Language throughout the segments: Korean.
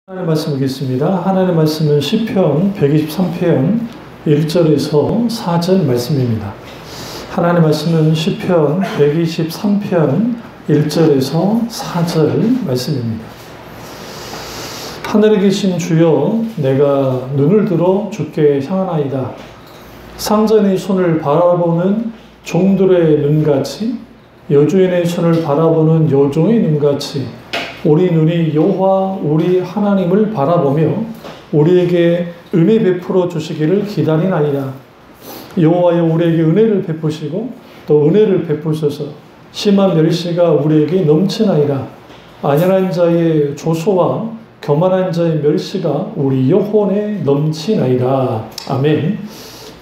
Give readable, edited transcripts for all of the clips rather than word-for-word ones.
하나님의 말씀 보겠습니다. 하나님의 말씀은 시편 123편 1절에서 4절 말씀입니다. 하나님의 말씀은 시편 123편 1절에서 4절 말씀입니다. 하늘에 계신 주여, 내가 눈을 들어 주께 향하나이다. 상전의 손을 바라보는 종들의 눈같이, 여주인의 손을 바라보는 여종의 눈같이 우리 눈이 여호와 우리 하나님을 바라보며 우리에게 은혜 베풀어 주시기를 기다리나이다. 여호와여, 우리에게 은혜를 베푸시고 또 은혜를 베푸소서. 심한 멸시가 우리에게 넘치나이다. 안연한 자의 조소와 교만한 자의 멸시가 우리 영혼에 넘치나이다. 아멘.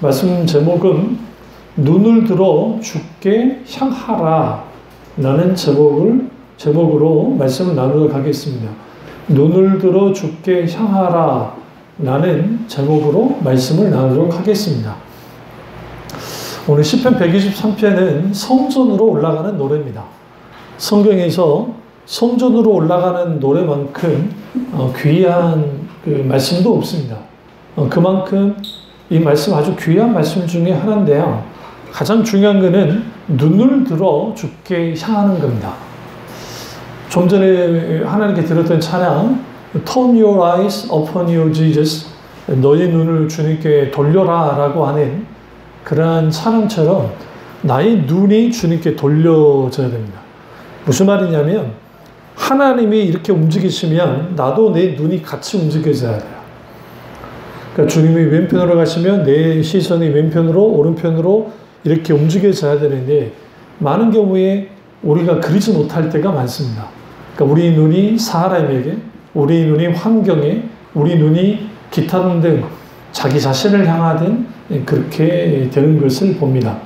말씀 제목은 눈을 들어 주께 향하라 라는 제목으로 말씀을 나누도록 하겠습니다. 눈을 들어 주께 향하라 라는 제목으로 말씀을 나누도록 하겠습니다. 오늘 시편 123편은 성전으로 올라가는 노래입니다. 성경에서 성전으로 올라가는 노래만큼 귀한 말씀도 없습니다. 그만큼 이 말씀 아주 귀한 말씀 중에 하나인데요. 가장 중요한 것은 눈을 들어 주께 향하는 겁니다. 좀 전에 하나님께 들었던 찬양, Turn your eyes upon you, Jesus. 너의 눈을 주님께 돌려라 라고 하는 그러한 찬양처럼 나의 눈이 주님께 돌려져야 됩니다. 무슨 말이냐면 하나님이 이렇게 움직이시면 나도 내 눈이 같이 움직여져야 돼요. 그러니까 주님이 왼편으로 가시면 내 시선이 왼편으로 오른편으로 이렇게 움직여져야 되는데 많은 경우에 우리가 그러지 못할 때가 많습니다. 그러니까 우리 눈이 사람에게, 우리 눈이 환경에, 우리 눈이 기타 등등 자기 자신을 향하든 그렇게 되는 것을 봅니다.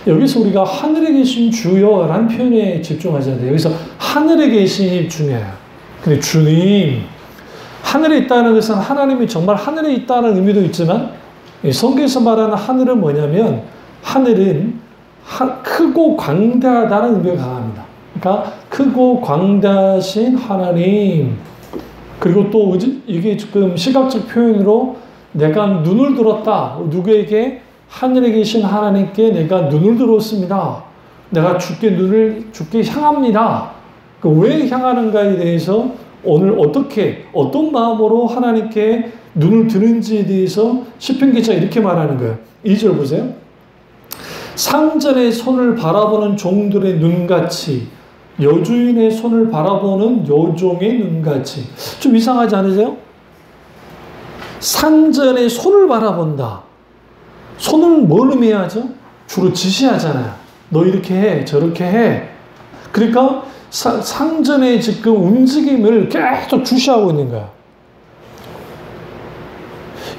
여기서 우리가 하늘에 계신 주여라는 표현에 집중하잖아요. 여기서 하늘에 계신이 중요해요. 근데 주님, 하늘에 있다는 것은 하나님이 정말 하늘에 있다는 의미도 있지만 성경에서 말하는 하늘은 뭐냐면 하늘은 크고 광대하다는 의미가 강합니다. 그러니까 크고 광대하신 하나님, 그리고 또 이게 지금 시각적 표현으로 내가 눈을 들었다. 누구에게? 하늘에 계신 하나님께 내가 눈을 들었습니다. 내가 주께 향합니다. 왜 향하는가에 대해서 오늘 어떤 마음으로 하나님께 눈을 드는지에 대해서 시편 기자가 이렇게 말하는 거예요. 2절 보세요. 상전의 손을 바라보는 종들의 눈같이, 여주인의 손을 바라보는 여종의 눈같이. 좀 이상하지 않으세요? 상전의 손을 바라본다. 손은 뭘 의미하죠? 주로 지시하잖아요. 너 이렇게 해, 저렇게 해. 그러니까 상전의 지금 움직임을 계속 주시하고 있는 거야.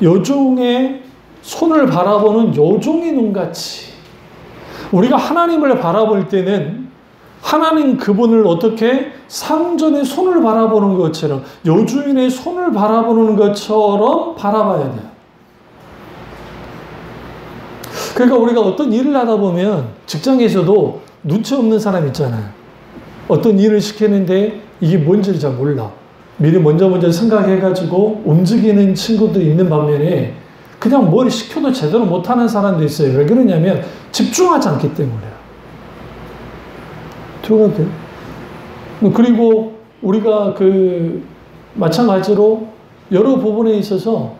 여종의 손을 바라보는 여종의 눈같이. 우리가 하나님을 바라볼 때는 하나님 그분을 어떻게 상전의 손을 바라보는 것처럼, 여주인의 손을 바라보는 것처럼 바라봐야 돼요. 그러니까 우리가 어떤 일을 하다 보면 직장에서도 눈치 없는 사람 있잖아요. 어떤 일을 시키는데 이게 뭔지를 잘 몰라. 미리 먼저 생각해가지고 움직이는 친구도 있는 반면에 그냥 뭘 시켜도 제대로 못하는 사람도 있어요. 왜 그러냐면 집중하지 않기 때문에요. 들어가도 돼요? 그리고 우리가 마찬가지로 여러 부분에 있어서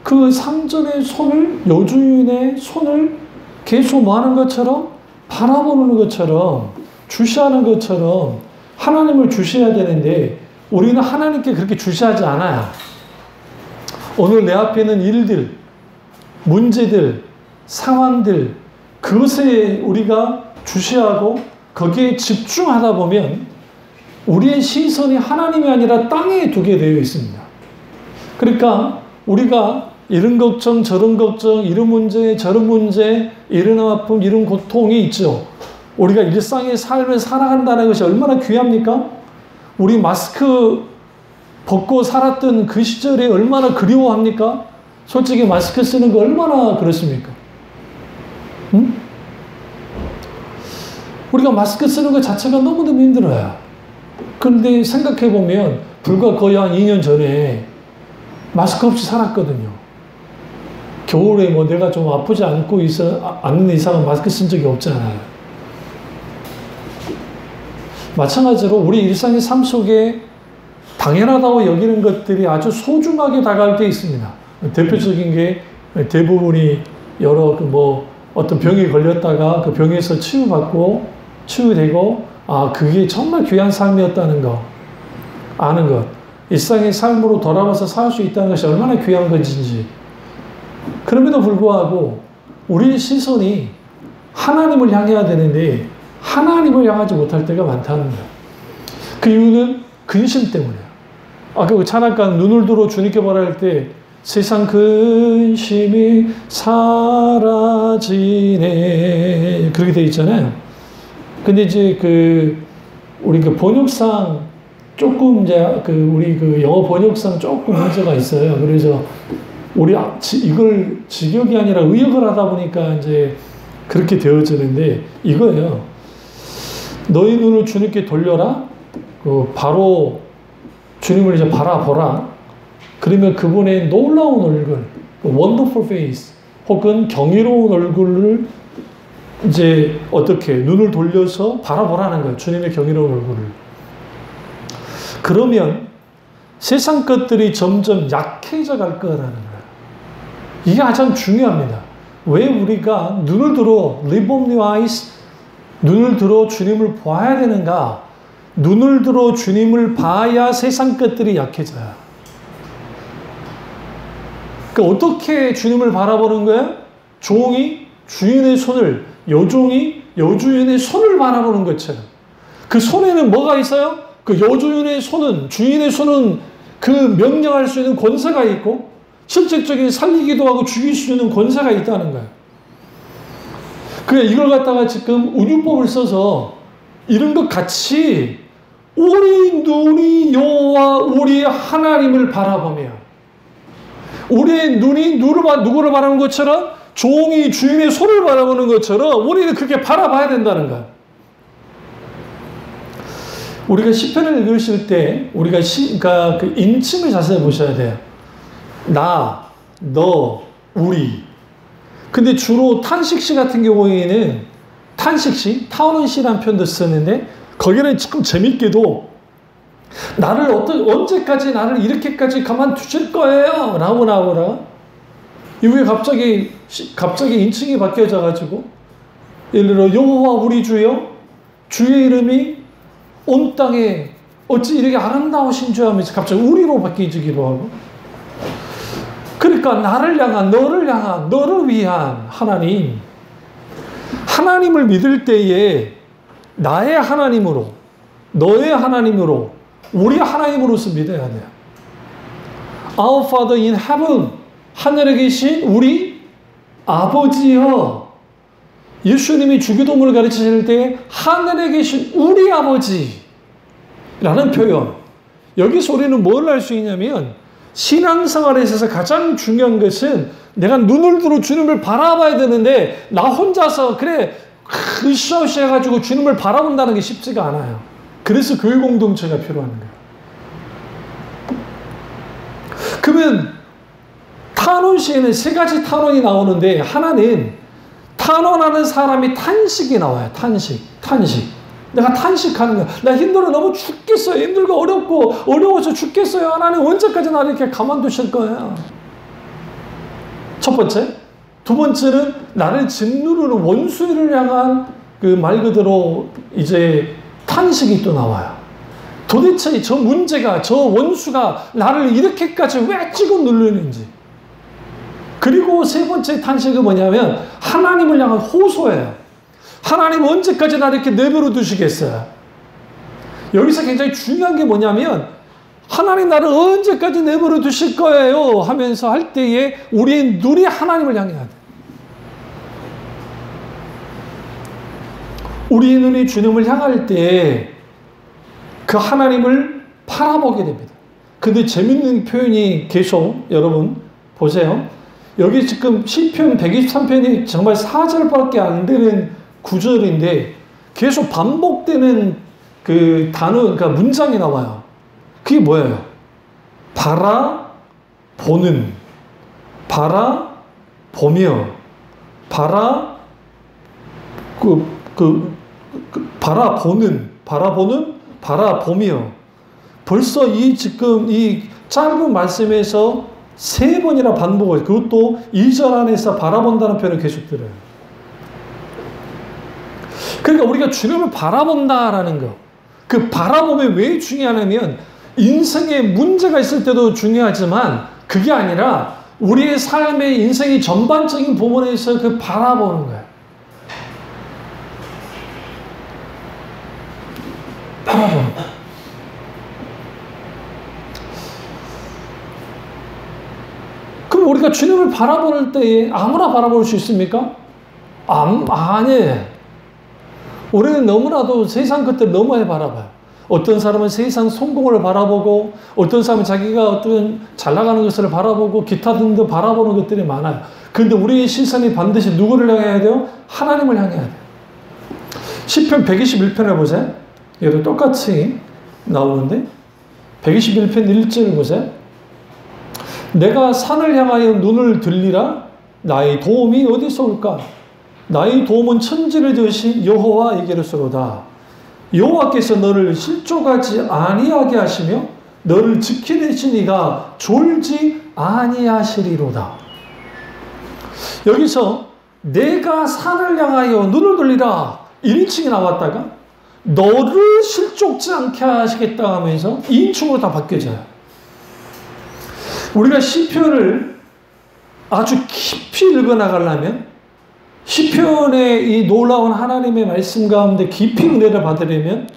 그 상전의 손을, 여주인의 손을 계속 뭐 하는 것처럼, 바라보는 것처럼, 주시하는 것처럼 하나님을 주시해야 되는데 우리는 하나님께 그렇게 주시하지 않아요. 오늘 내 앞에 있는 일들, 문제들, 상황들, 그것에 우리가 주시하고 거기에 집중하다 보면 우리의 시선이 하나님이 아니라 땅에 두게 되어 있습니다. 그러니까 우리가 이런 걱정, 저런 걱정, 이런 문제, 저런 문제, 이런 아픔, 이런 고통이 있죠. 우리가 일상의 삶을 살아간다는 것이 얼마나 귀합니까? 우리 마스크 벗고 살았던 그 시절에 얼마나 그리워합니까? 솔직히 마스크 쓰는 거 얼마나 그렇습니까? 응? 우리가 마스크 쓰는 것 자체가 너무너무 힘들어요. 그런데 생각해 보면 불과 거의 한 2년 전에 마스크 없이 살았거든요. 겨울에 뭐 내가 좀 아프지 않는 이상은 마스크 쓴 적이 없잖아요. 마찬가지로 우리 일상의 삶 속에 당연하다고 여기는 것들이 아주 소중하게 다가올 때 있습니다. 대표적인 게 대부분이 여러 어떤 병에 걸렸다가 그 병에서 치유되고 그게 정말 귀한 삶이었다는 거 아는 것. 일상의 삶으로 돌아와서 살 수 있다는 것이 얼마나 귀한 것인지. 그럼에도 불구하고 우리의 시선이 하나님을 향해야 되는데 하나님을 향하지 못할 때가 많다는 거예요. 그 이유는 근심 때문이에요. 그 찬양가 눈을 들어 주님께 바랄 때 세상 근심이 사라지네 그렇게 돼 있잖아요. 근데 이제 우리 번역상 조금 우리 영어 번역상 조금 문제가 있어요. 그래서 우리 이걸 직역이 아니라 의역을 하다 보니까 이제 그렇게 되어지는데 이거예요. 너희 눈을 주님께 돌려라. 바로 주님을 이제 바라보라. 그러면 그분의 놀라운 얼굴, wonderful face, 혹은 경이로운 얼굴을 이제 어떻게 눈을 돌려서 바라보라는 거예요. 주님의 경이로운 얼굴을. 그러면 세상 것들이 점점 약해져 갈 거라는 거예요. 이게 가장 중요합니다. 왜 우리가 눈을 들어 lift up your eyes, 눈을 들어 주님을 봐야 되는가? 눈을 들어 주님을 봐야 세상 것들이 약해져요. 그러니까 어떻게 주님을 바라보는 거예요? 종이 주인의 손을, 여종이 여주인의 손을 바라보는 것처럼. 그 손에는 뭐가 있어요? 그 여주인의 손은, 주인의 손은 그 명령할 수 있는 권세가 있고 실질적인 살리기도 하고 죽일 수 있는 권세가 있다는 거예요. 이걸 갖다가 지금 운유법을 써서 이런 것 같이 우리 눈이 여호와 우리 하나님을 바라보며 우리의 눈이 누구를 바라보는 것처럼 종이 주인의 손을 바라보는 것처럼 우리는 그렇게 바라봐야 된다는 거예요. 우리가 시편을 읽으실 때 우리가 그 인칭을 자세히 보셔야 돼요. 나, 너, 우리. 근데 주로 탄식시 같은 경우에는 탄식시, 타오는시라는 표현도 쓰는데 거기는 참 재밌게도 나를 언제까지 나를 이렇게까지 가만두실 거예요? 라고 나오라. 이후에 갑자기 인칭이 바뀌어져 가지고 예를 들어 여호와 우리 주여 주의 이름이 온 땅에 어찌 이렇게 아름다우신 줄 하면서 갑자기 우리로 바뀌어지기도 하고. 그러니까 나를 향한, 너를 위한 하나님. 하나님을 믿을 때에 나의 하나님으로, 너의 하나님으로, 우리 하나님으로서 믿어야 돼요. Our Father in heaven, 하늘에 계신 우리 아버지여. 예수님이 주기도문을 가르치실 때 하늘에 계신 우리 아버지라는 표현. 여기서 우리는 뭘 알 수 있냐면 신앙생활에 있어서 가장 중요한 것은 내가 눈을 들어 주님을 바라봐야 되는데 나 혼자서 으쌰으쌰 해가지고 주님을 바라본다는 게 쉽지가 않아요. 그래서 교회 공동체가 필요한 거예요. 그러면 탄원시에는 세 가지 탄원이 나오는데 하나는 탄원하는 사람이 탄식이 나와요. 탄식. 내가 탄식하는 거야. 나 힘들어 너무 죽겠어요. 힘들고 어려워서 죽겠어요. 하나님 언제까지 나를 이렇게 가만두실 거예요? 첫 번째. 두 번째는 나를 짓누르는 원수를 향한 말 그대로 이제 탄식이 또 나와요. 도대체 저 문제가, 저 원수가 나를 이렇게까지 왜 찍어 누르는지. 그리고 세 번째 탄식은 뭐냐면 하나님을 향한 호소예요. 하나님 언제까지 나를 이렇게 내버려 두시겠어요? 여기서 굉장히 중요한 게 뭐냐면 하나님 나를 언제까지 내버려 두실 거예요? 하면서 할 때에 우리의 눈이 하나님을 향해야 돼. 우리의 눈이 주님을 향할 때 그 하나님을 바라보게 됩니다. 근데 재밌는 표현이 계속 여러분 보세요. 여기 지금 시편 123편이 정말 4절밖에 안 되는 구절인데 계속 반복되는 그 단어, 그러니까 문장이 나와요. 그게 뭐예요? 바라보는, 바라보며, 바라보며. 벌써 지금 이 짧은 말씀에서 3번이나 반복을, 그것도 2절 안에서 바라본다는 표현을 계속 들어요. 그러니까 우리가 주님을 바라본다라는 거, 그 바라봄이 왜 중요하냐면 인생에 문제가 있을 때도 중요하지만 그게 아니라 우리의 삶의 인생의 전반적인 부분에서 그 바라보는 거예요. 바라보는 거. 그럼 우리가 주님을 바라볼 때에 아무나 바라볼 수 있습니까? 아니에요. 우리는 너무나도 세상 것들 너무 많이 바라봐요. 어떤 사람은 세상 성공을 바라보고, 어떤 사람은 자기가 어떤 잘 나가는 것을 바라보고, 기타 등등 바라보는 것들이 많아요. 그런데 우리의 시선이 반드시 누구를 향해야 돼요? 하나님을 향해야 돼요. 시편 121편을 보세요. 얘도 똑같이 나오는데 121편 1절 보세요. 내가 산을 향하여 눈을 들리라. 나의 도움이 어디서 올까? 나의 도움은 천지를 지으신 여호와에게로서로다. 여호와께서 너를 실족하지 아니하게 하시며 너를 지키내신 이가 졸지 아니하시리로다. 여기서 내가 산을 향하여 눈을 돌리라 1인칭이 나왔다가 너를 실족지 않게 하시겠다 하면서 2인칭으로 다 바뀌어져요. 우리가 시편을 아주 깊이 읽어나가려면 시편의 이 놀라운 하나님의 말씀 가운데 깊이 은혜를 받으려면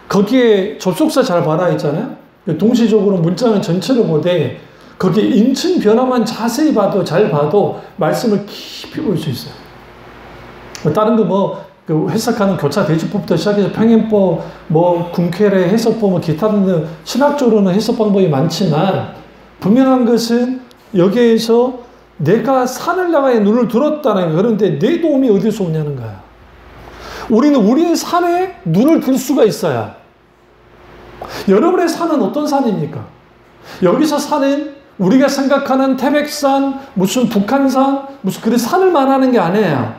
거기에 접속사 잘 봐라 있잖아요. 동시적으로 문장을 전체를 보되 거기에 인칭 변화만 자세히 봐도 잘 봐도 말씀을 깊이 볼 수 있어요. 다른 거 해석하는 교차 대지법부터 시작해서 평행법, 궁쾌의 해석법, 기타 등등 신학적으로는 해석 방법이 많지만 분명한 것은 여기에서 내가 산을 향하여 눈을 들었다는 거예요. 그런데 내 도움이 어디서 오냐는 거야. 우리는 우리의 산에 눈을 들 수가 있어야. 여러분의 산은 어떤 산입니까? 여기서 산은 우리가 생각하는 태백산, 무슨 북한산, 무슨 그런 산을 말하는 게 아니에요.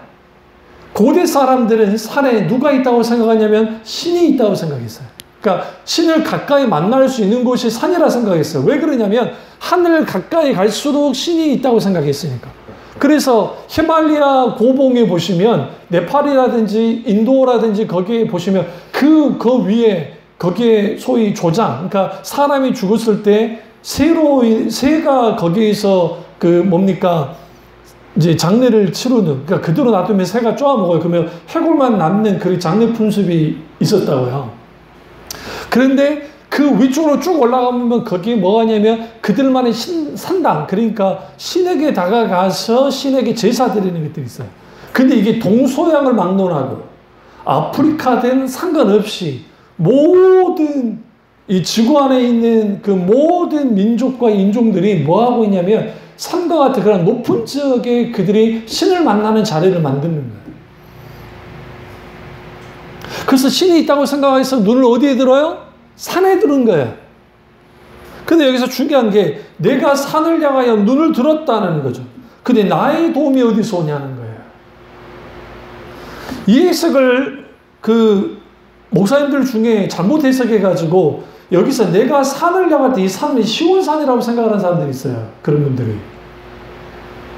고대 사람들은 산에 누가 있다고 생각하냐면 신이 있다고 생각했어요. 그러니까 신을 가까이 만날 수 있는 곳이 산이라 생각했어요. 왜 그러냐면 하늘 가까이 갈수록 신이 있다고 생각했으니까. 그래서 히말라야 고봉에 보시면 네팔이라든지 인도라든지 거기에 보시면 그 위에 거기에 소위 조장, 그러니까 사람이 죽었을 때 새가 거기에서 이제 장례를 치르는, 그러니까 그대로 놔두면 새가 쪼아먹어요. 그러면 해골만 남는 그 장례 풍습이 있었다고요. 그런데 그 위쪽으로 쭉 올라가면 거기에 뭐가 있냐면 그들만의 산당, 그러니까 신에게 다가가서 신에게 제사 드리는 것들이 있어요. 근데 이게 동서양을 막론하고 아프리카든 상관없이 모든 이 지구 안에 있는 그 모든 민족과 인종들이 뭐 하고 있냐면 산과 같은 그런 높은 지역에 그들이 신을 만나는 자리를 만드는 거예요. 그래서 신이 있다고 생각해서 눈을 어디에 들어요? 산에 들은 거예요. 근데 여기서 중요한 게 내가 산을 향하여 눈을 들었다는 거죠. 근데 나의 도움이 어디서 오냐는 거예요. 이 해석을 목사님들 중에 잘못 해석해가지고 여기서 내가 산을 향할 때 이 산은 시온산이라고 생각하는 사람들이 있어요. 그런 분들이.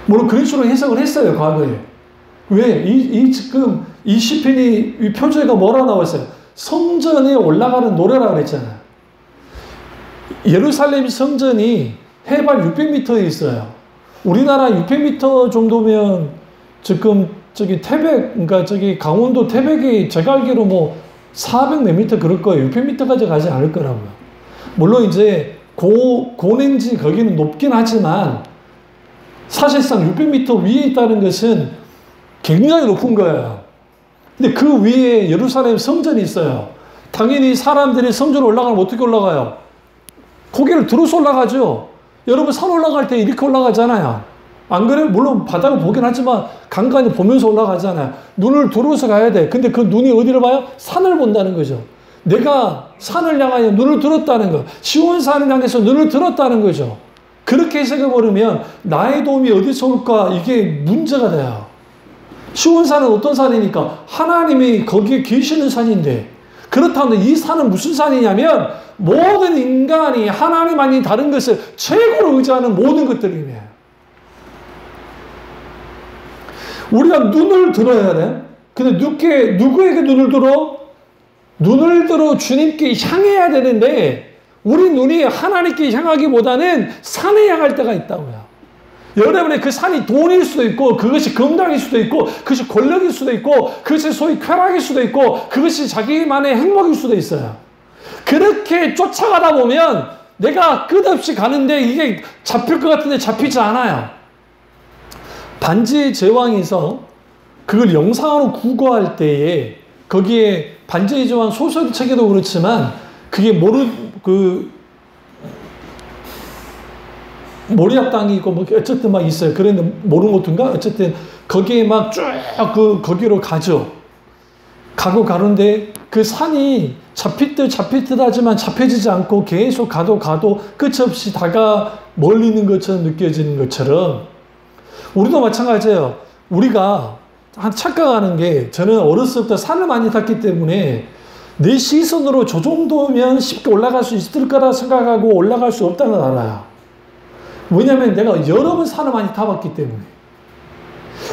물론 그런 식으로 해석을 했어요, 과거에. 왜? 지금 이 시편이, 이 표제가 뭐라 나왔어요? 성전에 올라가는 노래라 그랬잖아요. 예루살렘 성전이 해발 600m에 있어요. 우리나라 600m 정도면 지금 그러니까 강원도 태백이 제가 알기로 400 몇 미터 그럴 거예요. 600m까지 가지 않을 거라고요. 물론 이제 고냉지 거기는 높긴 하지만 사실상 600m 위에 있다는 것은 굉장히 높은 거예요. 근데 그 위에 예루살렘 성전이 있어요. 당연히 사람들이 성전 올라가면 어떻게 올라가요? 고개를 들어서 올라가죠. 여러분 산 올라갈 때 이렇게 올라가잖아요. 안 그래요? 물론 바닥을 보긴 하지만 간간히 보면서 올라가잖아요. 눈을 들어서 가야 돼. 근데 그 눈이 어디를 봐요? 산을 본다는 거죠. 내가 산을 향하여 눈을 들었다는 거, 시온산을 향해서 눈을 들었다는 거죠. 그렇게 해석해버리면 나의 도움이 어디서 올까? 이게 문제가 돼요. 시온산은 어떤 산이니까? 하나님이 거기에 계시는 산인데, 그렇다면 이 산은 무슨 산이냐면 모든 인간이 하나님 아닌 다른 것을 최고로 의지하는 모든 것들이에요. 우리가 눈을 들어야 돼. 근데 누구에게 눈을 들어? 눈을 들어 주님께 향해야 되는데 우리 눈이 하나님께 향하기보다는 산에 향할 때가 있다고요. 여러분의 그 산이 돈일 수도 있고, 그것이 건강일 수도 있고, 그것이 권력일 수도 있고, 그것이 소위 쾌락일 수도 있고, 그것이 자기만의 행복일 수도 있어요. 그렇게 쫓아가다 보면 내가 끝없이 가는데 이게 잡힐 것 같은데 잡히지 않아요. 반지의 제왕에서 그걸 영상으로 구거할 때에 거기에 반지의 제왕 소설책에도 그렇지만 그게 모리아 땅이 있고 뭐 어쨌든 막 있어요. 그런데 모르는 것인가? 어쨌든 거기에 막 쭉 거기로 가죠. 가고 가는데 그 산이 잡힐 듯 하지만 잡혀지지 않고 계속 가도 끝이 없이 다가 멀리 있는 것처럼 느껴지는 것처럼 우리도 마찬가지예요. 우리가 착각하는 게, 저는 어렸을 때 산을 많이 탔기 때문에 내 시선으로 저 정도면 쉽게 올라갈 수 있을 거라 생각하고 올라갈 수 없다는 걸 알아요. 왜냐하면 내가 여러 번 산을 많이 타봤기 때문에.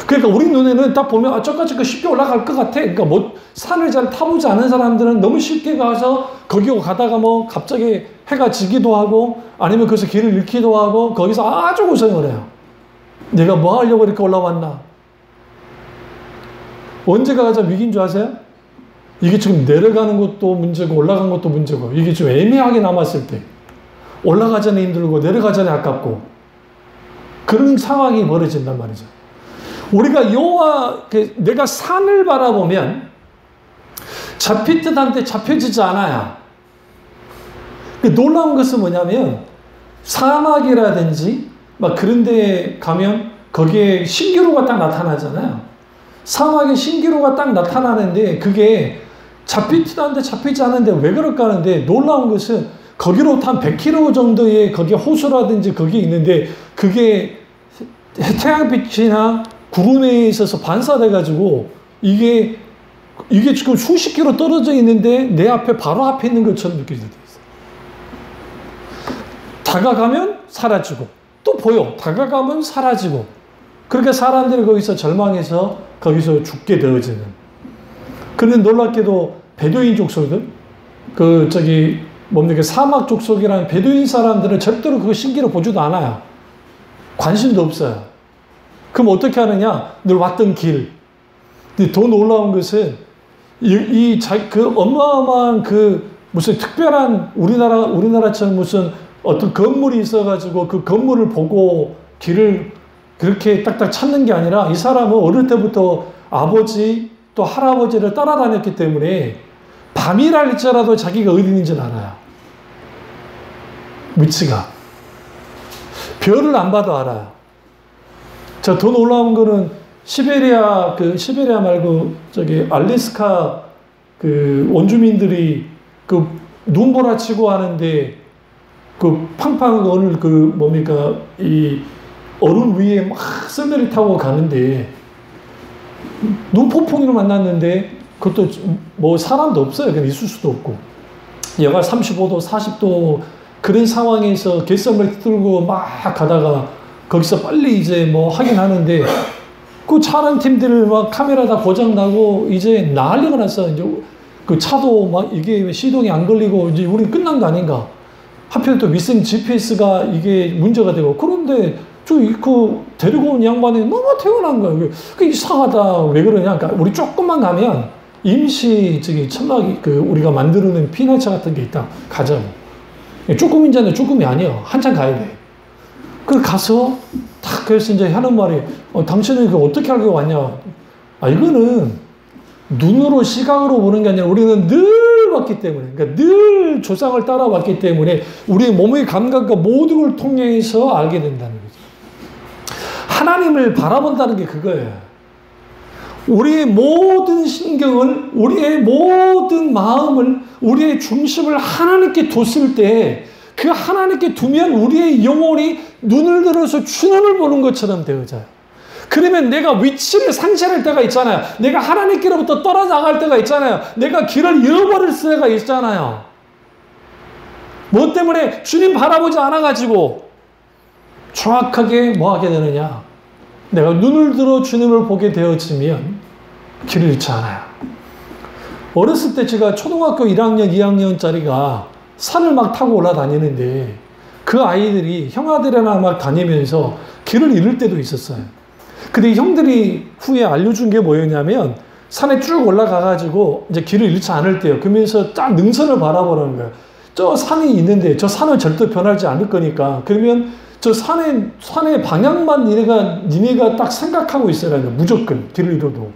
그러니까 우리 눈에는 딱 보면 저까지 쉽게 올라갈 것 같아. 그러니까 뭐 산을 잘 타보지 않은 사람들은 너무 쉽게 가서 거기 가다가 뭐 갑자기 해가 지기도 하고 아니면 거기서 길을 잃기도 하고 거기서 아주 고생을 해요. 내가 뭐 하려고 이렇게 올라왔나? 언제가 가장 위기인 줄 아세요? 이게 지금 내려가는 것도 문제고 올라간 것도 문제고 이게 좀 애매하게 남았을 때, 올라가 전에 힘들고 내려가 전에 아깝고 그런 상황이 벌어진단 말이죠. 우리가 내가 산을 바라보면 잡힐 듯한데 잡혀지지 않아요. 놀라운 것은 뭐냐면 사막이라든지 막 그런 데 가면 거기에 신기루가 딱 나타나잖아요. 사막에 신기루가 딱 나타나는데 그게 잡힐 듯한데 잡히지 않은데 왜 그럴까 하는데, 놀라운 것은 거기로부터 한 100km 정도의 거기 호수라든지 거기 있는데 그게 태양빛이나 구름에 있어서 반사돼가지고 이게 지금 수십 킬로 떨어져 있는데 내 앞에 바로 앞에 있는 것처럼 느껴지게 돼 있어요. 다가가면 사라지고 또 보여. 다가가면 사라지고. 그렇게 사람들이 거기서 절망해서 거기서 죽게 되어지는. 그런데 놀랍게도 베두인 족속들, 사막 족속이라는 베두인 사람들은 절대로 그거 신기로 보지도 않아요. 관심도 없어요. 그럼 어떻게 하느냐? 늘 왔던 길. 근데 더 놀라운 것은 그 어마어마한 무슨 특별한 우리나라처럼 무슨 어떤 건물이 있어가지고 그 건물을 보고 길을 그렇게 딱딱 찾는 게 아니라 이 사람은 어릴 때부터 아버지 또 할아버지를 따라다녔기 때문에 밤이랄지라도 자기가 어디 있는지를 알아요. 위치가. 별을 안 봐도 알아요. 자, 더 놀라운 거는 시베리아 말고 알래스카 원주민들이 눈보라치고 하는데 팡팡 이 얼음 위에 막 썰매를 타고 가는데 눈폭풍으로 만났는데 그것도 뭐 사람도 없어요. 그냥 있을 수도 없고. 영하 35도, 40도 그런 상황에서 개선을 들고 막 가다가 거기서 빨리 이제 뭐 하긴 하는데 그 촬영팀들 막 카메라 다 고장나고 이제 난리가 났어. 이제 그 차도 막 이게 시동이 안 걸리고 이제 우리는 끝난 거 아닌가. 하필 또 위성 GPS가 이게 문제가 되고 그런데 데리고 온 양반이 너무 태어난 거예요. 이상하다. 왜 그러냐. 그러니까 우리 조금만 가면 임시 천막이 우리가 만들어놓은 피난처 같은 게 있다. 가자고. 조금인자는 조금이 아니에요. 한참 가야 돼. 가서 그래서 이제 하는 말이 당신은 이거 어떻게 알고 왔냐. 이거는 눈으로 시각으로 보는 게 아니라 우리는 늘 봤기 때문에, 그러니까 늘 조상을 따라왔기 때문에 우리 몸의 감각과 모든 걸 통해서 알게 된다는 거죠. 하나님을 바라본다는 게 그거예요. 우리의 모든 신경을, 우리의 모든 마음을, 우리의 중심을 하나님께 뒀을 때 그 하나님께 두면 우리의 영혼이 눈을 들어서 주님을 보는 것처럼 되어져요. 그러면 내가 위치를 상실할 때가 있잖아요. 내가 하나님께로부터 떨어져 나갈 때가 있잖아요. 내가 길을 잃어버릴 때가 있잖아요. 뭐 때문에 주님 바라보지 않아가지고 정확하게 뭐 하게 되느냐. 내가 눈을 들어 주님을 보게 되어지면 길을 잃지 않아요. 어렸을 때 제가 초등학교 1학년, 2학년짜리가 산을 막 타고 올라다니는데 그 아이들이 형아들이랑 막 다니면서 길을 잃을 때도 있었어요. 근데 형들이 후에 알려준 게 뭐였냐면 산에 쭉 올라가가지고 이제 길을 잃지 않을 때요. 그러면서 딱 능선을 바라보라는 거예요. 저 산이 있는데 저 산은 절대 변하지 않을 거니까 그러면 저 산의 방향만 니네가 딱 생각하고 있어야 돼요. 무조건 길을 잃어도.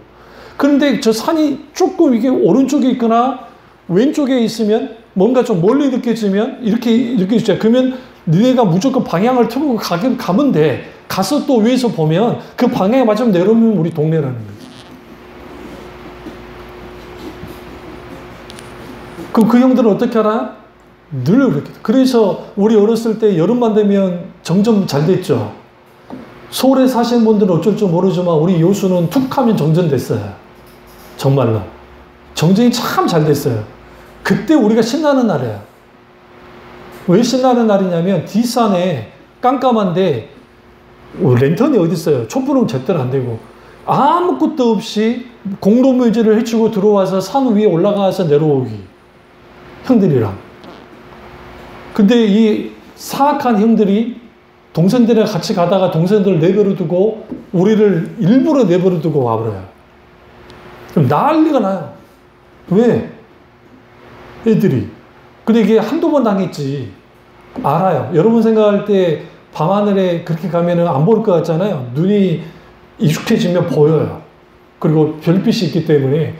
그런데 저 산이 조금 이게 오른쪽에 있거나 왼쪽에 있으면 뭔가 좀 멀리 느껴지면 이렇게 있어요. 그러면 니네가 무조건 방향을 틀고 가면 돼. 가서 또 위에서 보면 그 방향에 맞으면 내려오면 우리 동네라는 거예요. 그럼 그 형들은 어떻게 알아요? 늘 그렇게. 그래서 우리 어렸을 때 여름만 되면 점점 잘 됐죠. 서울에 사시는 분들은 어쩔 줄 모르지만 우리 여수는 툭 하면 정전됐어요. 정말로. 정전이 참 잘 됐어요. 그때 우리가 신나는 날이에요. 왜 신나는 날이냐면 뒷산에 깜깜한데 랜턴이 어디 있어요? 촛불은 제대로 안 되고 아무것도 없이 공동묘지를 헤치고 들어와서 산 위에 올라가서 내려오기. 형들이랑. 근데 이 사악한 형들이 동생들이랑 같이 가다가 동생들을 내버려두고 우리를 일부러 내버려두고 와버려요. 그럼 난리가 나요. 왜? 애들이. 근데 이게 한두 번 당했지. 알아요. 여러분 생각할 때 밤하늘에 그렇게 가면은 안 보일 것 같잖아요. 눈이 익숙해지면 보여요. 그리고 별빛이 있기 때문에.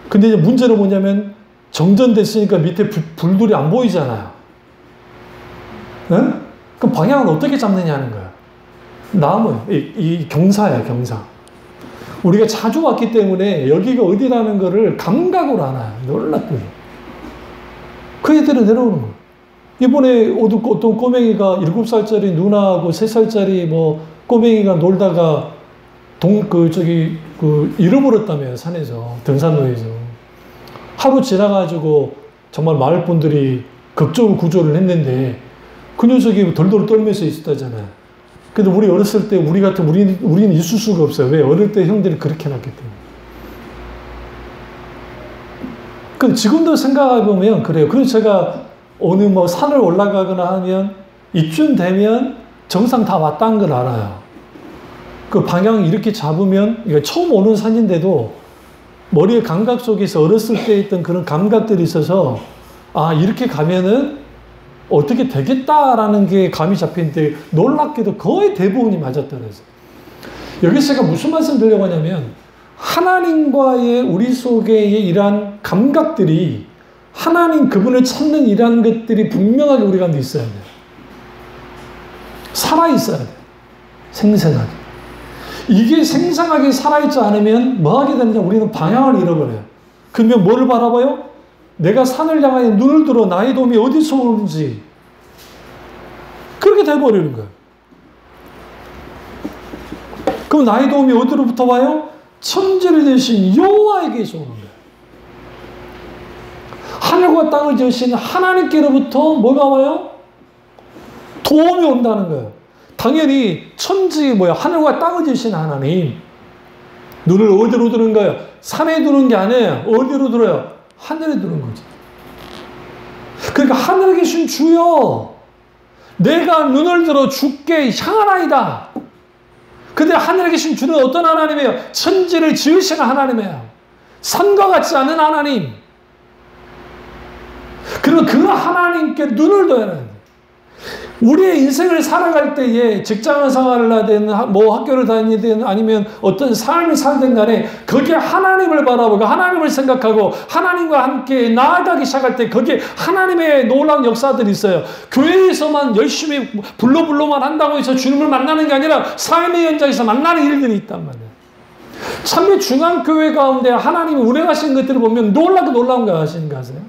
근데 이제 문제는 뭐냐면 정전됐으니까 밑에 불들이 안 보이잖아요. 응? 그럼 방향을 어떻게 잡느냐는 거야. 남은 이 경사야, 경사. 우리가 자주 왔기 때문에 여기가 어디라는 거를 감각으로 알아요. 놀랍게. 그 애들은 내려오는 거예요. 이번에 어떤 꼬맹이가 7살짜리 누나하고 3살짜리 뭐 꼬맹이가 놀다가 잃어버렸다며요. 산에서. 등산로에서. 하루 지나가지고 정말 마을 분들이 극적으로 구조를 했는데 그 녀석이 덜덜 떨면서 있었다잖아요. 근데 우리 어렸을 때 우리는 있을 수가 없어요. 왜? 어릴 때 형들이 그렇게 났기 때문에. 근데 지금도 생각해보면 그래요. 그래서 제가 어느 뭐 산을 올라가거나 하면 이쯤 되면 정상 다 왔다는 걸 알아요. 그 방향 이렇게 잡으면, 이거 처음 오는 산인데도 머리의 감각 속에서 어렸을 때 있던 그런 감각들이 있어서 아, 이렇게 가면은 어떻게 되겠다라는 게 감이 잡히는데 놀랍게도 거의 대부분이 맞았더라고요. 여기서 제가 무슨 말씀 드리려고 하냐면 하나님과의 우리 속의 이러한 감각들이 하나님 그분을 찾는 이러한 것들이 분명하게 우리 가운데 있어야 돼요. 살아있어야 돼요. 생생하게. 이게 생생하게 살아있지 않으면 뭐 하게 되느냐? 우리는 방향을 잃어버려요. 그러면 뭐를 바라봐요? 내가 산을 향하여 눈을 들어 나의 도움이 어디서 오는지 그렇게 돼버리는 거예요. 그럼 나의 도움이 어디로부터 와요? 천지를 지으신 여호와에게서 오는 거예요. 하늘과 땅을 지으신 하나님께로부터 뭐가 와요? 도움이 온다는 거예요. 당연히 하늘과 땅을 지으신 하나님. 눈을 어디로 두는 거예요? 산에 두는 게 아니에요. 어디로 들어요? 하늘에 두는 거죠. 그러니까 하늘에 계신 주여, 내가 눈을 들어 주께 향하나이다. 근데 하늘에 계신 주는 어떤 하나님이에요? 천지를 지으시는 하나님이에요. 산과 같지 않은 하나님. 그리고 그 하나님께 눈을 둬야 하는. 우리의 인생을 살아갈 때에 직장 생활을 하든 뭐 학교를 다니든 아니면 어떤 삶을 살든 간에 거기에 하나님을 바라보고 하나님을 생각하고 하나님과 함께 나아가기 시작할 때 거기에 하나님의 놀라운 역사들이 있어요. 교회에서만 열심히 불로만 한다고 해서 주님을 만나는 게 아니라 삶의 현장에서 만나는 일들이 있단 말이에요. 참배 중앙교회 가운데 하나님이 운행하신 것들을 보면 놀라운 거 아시는가 아세요?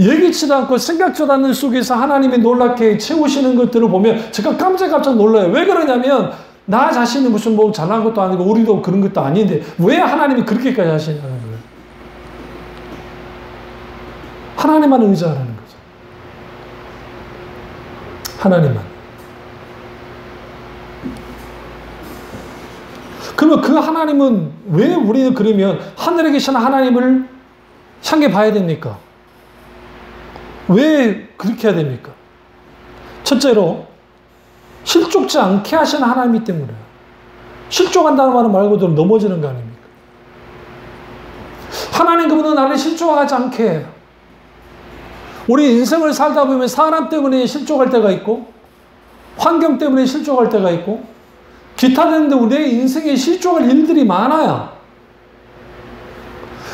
예기치도 않고 생각지도 않는 속에서 하나님이 놀랍게 채우시는 것들을 보면 제가 깜짝 놀라요. 왜 그러냐면 나 자신이 무슨 뭐 잘난 것도 아니고 우리도 그런 것도 아닌데 왜 하나님이 그렇게까지 하시냐는 거예요. 하나님만 의지하라는 거죠. 하나님만. 그러면 그 하나님은 왜 우리는 그러면 하늘에 계신 하나님을 향해 봐야 됩니까? 왜 그렇게 해야 됩니까? 첫째로 실족지 않게 하시는 하나님이기 때문에. 실족한다는 말은 말 그대로 넘어지는 거 아닙니까? 하나님 그분은 나를 실족하지 않게 해요. 우리 인생을 살다 보면 사람 때문에 실족할 때가 있고 환경 때문에 실족할 때가 있고 기타 등등 내 인생에 실족할 일들이 많아요.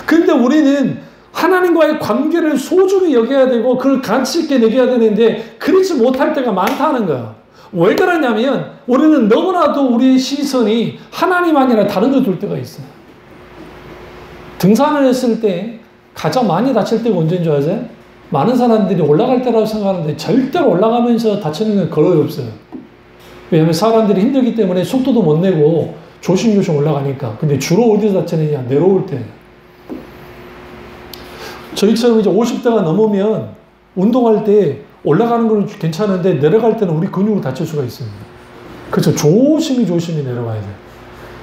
그런데 우리는 하나님과의 관계를 소중히 여겨야 되고 그걸 가치 있게 여겨야 되는데 그렇지 못할 때가 많다는 거야. 왜 그러냐면 우리는 너무나도 우리의 시선이 하나님 아니라 다른 데 둘 때가 있어요. 등산을 했을 때 가장 많이 다칠 때가 언제인 줄 아세요? 많은 사람들이 올라갈 때라고 생각하는데 절대로 올라가면서 다치는 건 거의 없어요. 왜냐하면 사람들이 힘들기 때문에 속도도 못 내고 조심조심 올라가니까. 근데 주로 어디서 다치느냐? 내려올 때. 저희처럼 이제 50대가 넘으면 운동할 때 올라가는 건 괜찮은데 내려갈 때는 우리 근육을 다칠 수가 있습니다. 그래서 조심히 내려가야 돼요.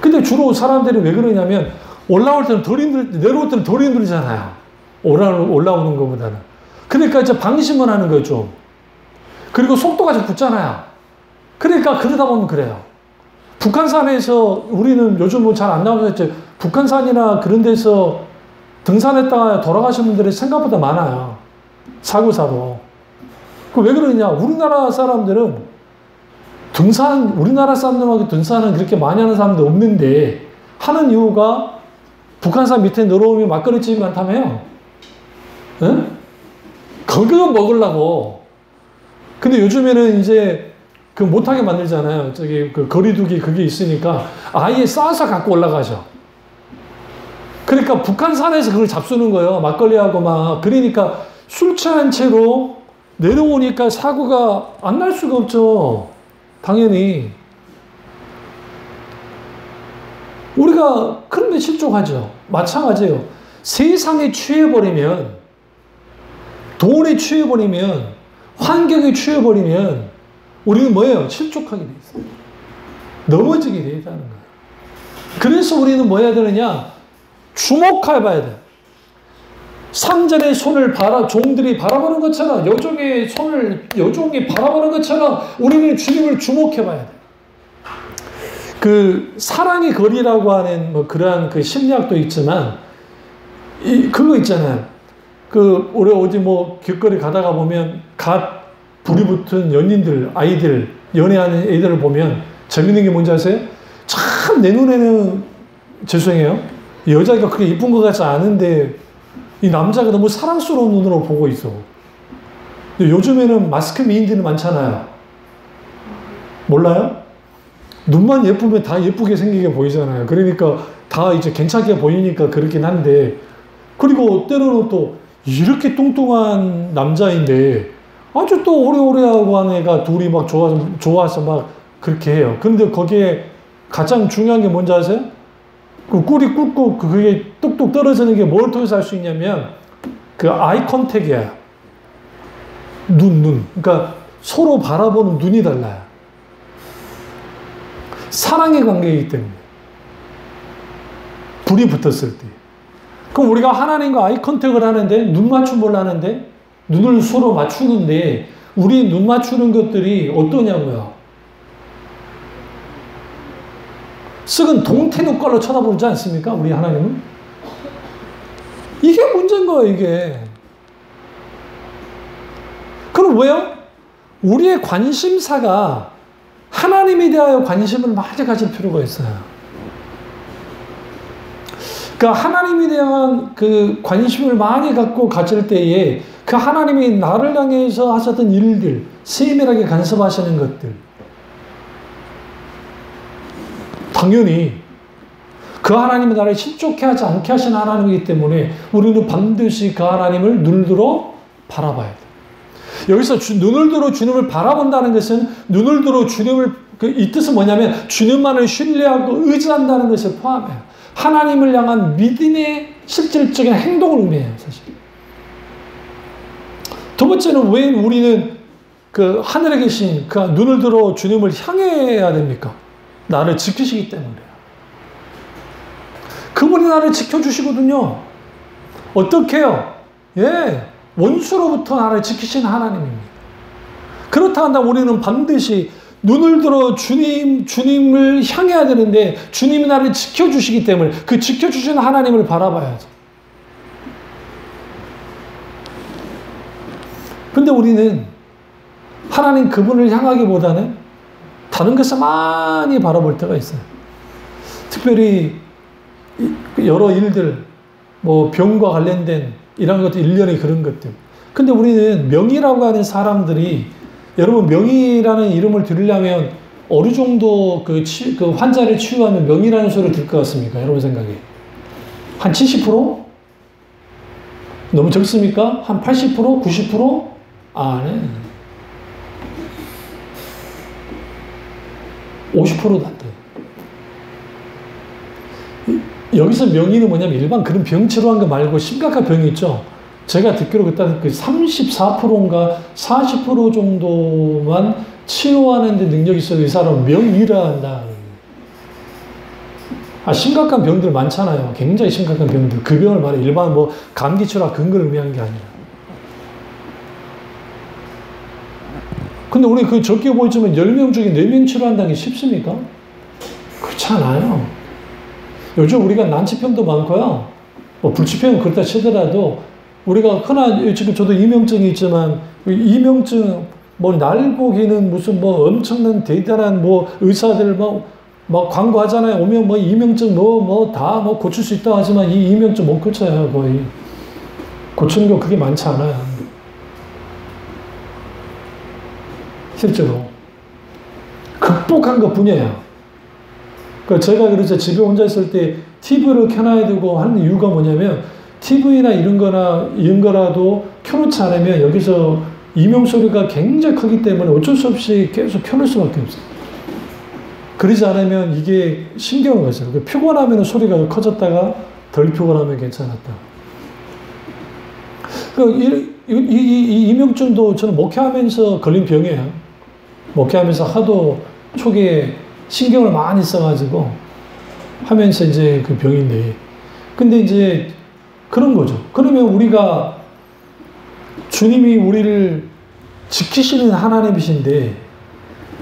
근데 주로 사람들이 왜 그러냐면 올라올 때는 덜 내려올 때는 덜 힘들잖아요. 올라오는 것보다는. 그러니까 이제 방심을 하는 거죠. 그리고 속도가 좀 붙잖아요. 그러니까 그러다 보면 그래요. 북한산에서 우리는 요즘 뭐 잘 안 나오죠. 북한산이나 그런 데서 등산했다가 돌아가신 분들이 생각보다 많아요. 사고사로. 그 왜 그러냐? 우리나라 사람들은 우리나라 사람들하고 등산은 그렇게 많이 하는 사람도 없는데 하는 이유가 북한산 밑에 내려오면 막걸리집이 많다며요. 응? 그거 먹으려고. 근데 요즘에는 이제 그 못하게 만들잖아요. 저기 그 거리두기 그게 있으니까 아예 싸서 갖고 올라가죠. 그러니까 북한산에서 그걸 잡수는 거예요. 막걸리하고 막. 그러니까 술 취한 채로 내려오니까 사고가 안 날 수가 없죠. 당연히. 우리가 그런데 실족하죠. 마찬가지예요. 세상에 취해버리면, 돈에 취해버리면, 환경에 취해버리면 우리는 뭐예요? 실족하게 돼 있어요. 넘어지게 돼 있다는 거예요. 그래서 우리는 뭐 해야 되느냐? 주목해 봐야 돼요. 상전의 손을 종들이 바라보는 것처럼, 여종이 바라보는 것처럼 우리는 주님을 주목해 봐야 돼요. 그 사랑의 거리라고 하는 뭐 그러한 그 심리학도 있지만, 그거 있잖아요. 우리 어디 뭐 길거리 가다가 보면 불이 붙은 연인들, 아이들, 연애하는 애들을 보면 재밌는 게 뭔지 아세요? 참 내 눈에는 죄송해요. 여자가 그렇게 이쁜 것 같지 않은데 이 남자가 너무 사랑스러운 눈으로 보고 있어. 요즘에는 마스크 미인들이 많잖아요. 몰라요? 눈만 예쁘면 다 예쁘게 생기게 보이잖아요. 그러니까 다 이제 괜찮게 보이니까 그렇긴 한데, 그리고 때로는 또 이렇게 뚱뚱한 남자인데 아주 또 오래오래하고 한 애가 둘이 막 좋아서 막 그렇게 해요. 근데 거기에 가장 중요한 게 뭔지 아세요? 그 꿀이 굵고 그게 뚝뚝 떨어지는 게 뭘 통해서 할 수 있냐면 그 아이 컨택이야. 눈. 그러니까 서로 바라보는 눈이 달라요. 사랑의 관계이기 때문에. 불이 붙었을 때. 그럼 우리가 하나님과 아이 컨택을 하는데, 눈 맞춤을 하는데, 눈을 서로 맞추는데, 우리 눈 맞추는 것들이 어떠냐고요? 썩은 동태 눈깔로 쳐다보지 않습니까? 우리 하나님은? 이게 문제인 거예요, 이게. 그럼 왜요? 우리의 관심사가 하나님에 대하여 관심을 많이 가질 필요가 있어요. 그러니까 하나님에 대한 그 관심을 많이 갖고 가질 때에 그 하나님이 나를 향해서 하셨던 일들, 세밀하게 간섭하시는 것들, 당연히 그 하나님은 나를 실족해 하지 않게 하신 하나님이기 때문에 우리는 반드시 그 하나님을 눈을 들어 바라봐야 돼. 여기서 눈을 들어 주님을 바라본다는 것은 눈을 들어 주님을 이 뜻은 뭐냐면 주님만을 신뢰하고 의지한다는 것을 포함해요. 하나님을 향한 믿음의 실질적인 행동을 의미해요, 사실. 두 번째는 왜 우리는 그 하늘에 계신 그 눈을 들어 주님을 향해야 됩니까? 나를 지키시기 때문에요. 그분이 나를 지켜주시거든요. 어떻게 해요? 예, 원수로부터 나를 지키신 하나님입니다. 그렇다 한다면 우리는 반드시 눈을 들어 주님을 향해야 되는데 주님이 나를 지켜주시기 때문에 그 지켜주시는 하나님을 바라봐야죠. 근데 우리는 하나님 그분을 향하기보다는 다른 것을 많이 바라볼 때가 있어요. 특별히 여러 일들, 뭐 병과 관련된 이런 것들, 일련의 그런 것들. 근데 우리는 명의라고 하는 사람들이, 여러분 명의라는 이름을 들으려면 어느 정도 그 환자를 치유하면 명의라는 소리를 들 것 같습니까? 여러분 생각에. 한 70%? 너무 적습니까? 한 80%? 90%? 네. 50%도 안 돼요. 여기서 명의는 뭐냐면 일반 그런 병 치료한 거 말고 심각한 병이 있죠. 제가 듣기로 그때 그 34%인가 40% 정도만 치료하는 데 능력이 있어요. 이 사람은 명의라 한다. 심각한 병들 많잖아요. 굉장히 심각한 병들. 그 병을 말해. 일반 뭐 감기 치료나 그런 걸 의미한 게 아니라. 근데 우리 그 적게 보이지만 10명 중에 4명 치료한다는 게 쉽습니까? 그렇지 않아요. 요즘 우리가 난치병도 많고요. 뭐 불치병은 그렇다 치더라도 우리가 흔한, 지금 저도 이명증이 있지만 이명증 뭐 날보기는 무슨 뭐 엄청난 대단한 뭐 의사들 막 광고하잖아요. 오면 뭐 이명증 다 고칠 수 있다 하지만 이 이명증 못 고쳐요. 거의 고치는 거 그게 많지 않아요. 실제로 극복한 것 뿐이에요. 제가 그래서 집에 혼자 있을 때 TV를 켜놔야 되고 하는 이유가 뭐냐면 TV나 이런 거라도 켜놓지 않으면 여기서 이명 소리가 굉장히 크기 때문에 어쩔 수 없이 계속 켜놓을 수밖에 없어요. 그러지 않으면 이게 신경을 가져요. 피곤하면 소리가 커졌다가 덜 피곤하면 괜찮았다. 이 이명증도 저는 목회하면서 걸린 병이에요. 목회하면서 하도 초기에 신경을 많이 써가지고 하면서 이제 그 병인데. 근데 이제 그런 거죠. 그러면 우리가 주님이 우리를 지키시는 하나님이신데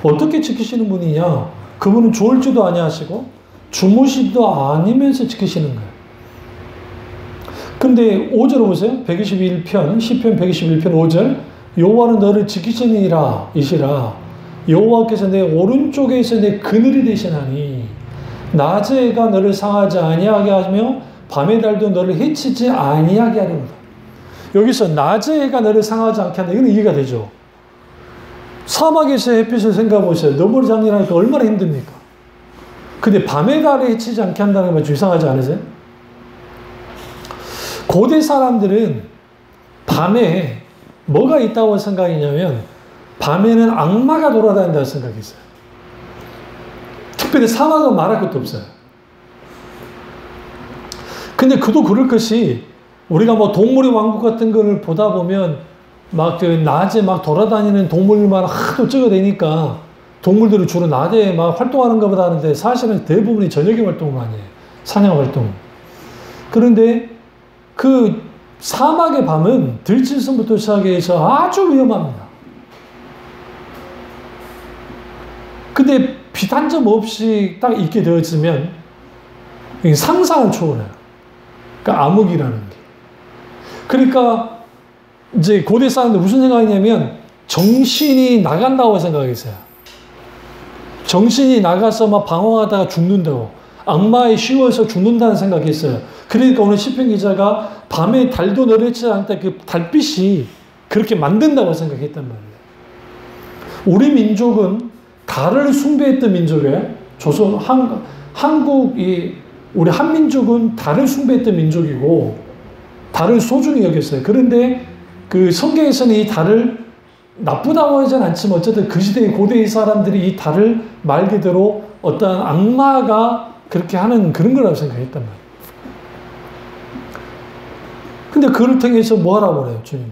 어떻게 지키시는 분이냐? 그분은 졸지도 아니하시고 주무시지도 아니면서 지키시는 거예요. 근데 5절 보세요. 121편, 시편 121편 5절. 여호와는 너를 지키시니라 이시라. 여호와께서 내 오른쪽에서 내 그늘이 되시나니 낮의 해가 너를 상하지 아니하게 하며 밤의 달도 너를 해치지 아니하게 하리로다. 여기서 낮의 해가 너를 상하지 않게 한다. 이건 이해가 되죠. 사막에서 햇빛을 생각해 보세요. 너머리 장렬하니까 얼마나 힘듭니까? 근데 밤의 달에 해치지 않게 한다는 건 좀 이상하지 않으세요? 고대 사람들은 밤에 뭐가 있다고 생각했냐면 밤에는 악마가 돌아다닌다고 생각했어요. 특별히 사막은 말할 것도 없어요. 근데 그도 그럴 것이 우리가 뭐 동물의 왕국 같은 걸 보다 보면 막 그 낮에 막 돌아다니는 동물만 하도 찍어대니까 동물들이 주로 낮에 막 활동하는가 보다 하는데 사실은 대부분이 저녁에 활동을 많이 해요. 사냥 활동. 그런데 그 사막의 밤은 들짐승부터 시작해서 아주 위험합니다. 근데 빛 한 점 없이 딱 있게 되어지면 상상을 초월해요. 그러니까 암흑이라는 게. 그러니까 이제 고대 사람들 무슨 생각이냐면 정신이 나간다고 생각했어요. 정신이 나가서 막 방황하다가 죽는다고. 악마에 쉬워서 죽는다는 생각했어요. 그러니까 오늘 시편 기자가 밤에 달도 너를 해치지 않다 그 달빛이 그렇게 만든다고 생각했단 말이에요. 우리 민족은 달을 숭배했던 민족이에요. 한국이, 우리 한민족은 달을 숭배했던 민족이고, 달을 소중히 여겼어요. 그런데 그 성경에서는 이 달을 나쁘다고 하진 않지만 어쨌든 그 시대의 고대의 사람들이 이 달을 말 그대로 어떤 악마가 그렇게 하는 그런 거라고 생각했단 말이에요. 근데 그를 통해서 뭐 하라고 그래요, 주님이?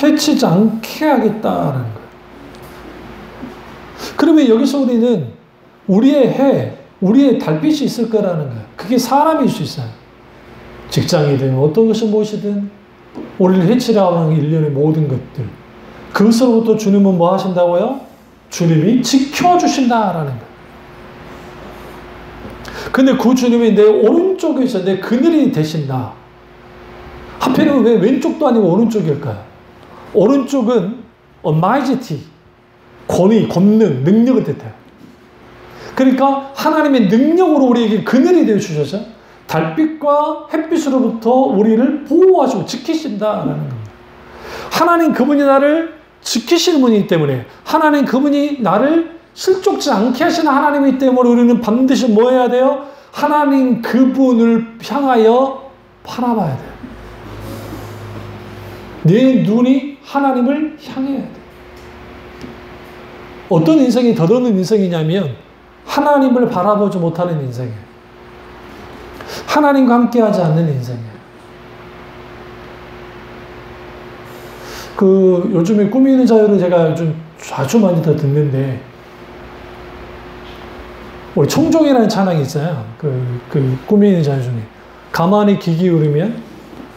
해치지 않게 하겠다라는 거예요. 그러면 여기서 우리는 우리의 해, 우리의 달빛이 있을 거라는 거예요. 그게 사람일 수 있어요. 직장이든 어떤 것이 무엇이든 우리를 해치려고 하는 일련의 모든 것들. 그것으로부터 주님은 뭐 하신다고요? 주님이 지켜주신다라는 거예요. 근데 그 주님이 내 오른쪽에서 내 그늘이 되신다. 하필이면 왜 왼쪽도 아니고 오른쪽일까요? 오른쪽은 almighty, 권위, 권능, 능력을 뜻해요. 그러니까 하나님의 능력으로 우리에게 그늘이 되어주셔서 달빛과 햇빛으로부터 우리를 보호하시고 지키신다라는 겁니다. 하나님 그분이 나를 지키시는 분이기 때문에, 하나님 그분이 나를 실족지 않게 하시는 하나님이기 때문에 우리는 반드시 뭐 해야 돼요? 하나님 그분을 향하여 바라봐야 돼요. 내 눈이 하나님을 향해야 돼요. 어떤 인생이 더러운 인생이냐면 하나님을 바라보지 못하는 인생이에요. 하나님과 함께하지 않는 인생이에요. 요즘에 꾸미는 자유를 제가 좀 아주 많이 더 듣는데, 우리 청종이라는 찬양이 있어요. 꾸미는 자유 중에. 가만히 귀 기울이면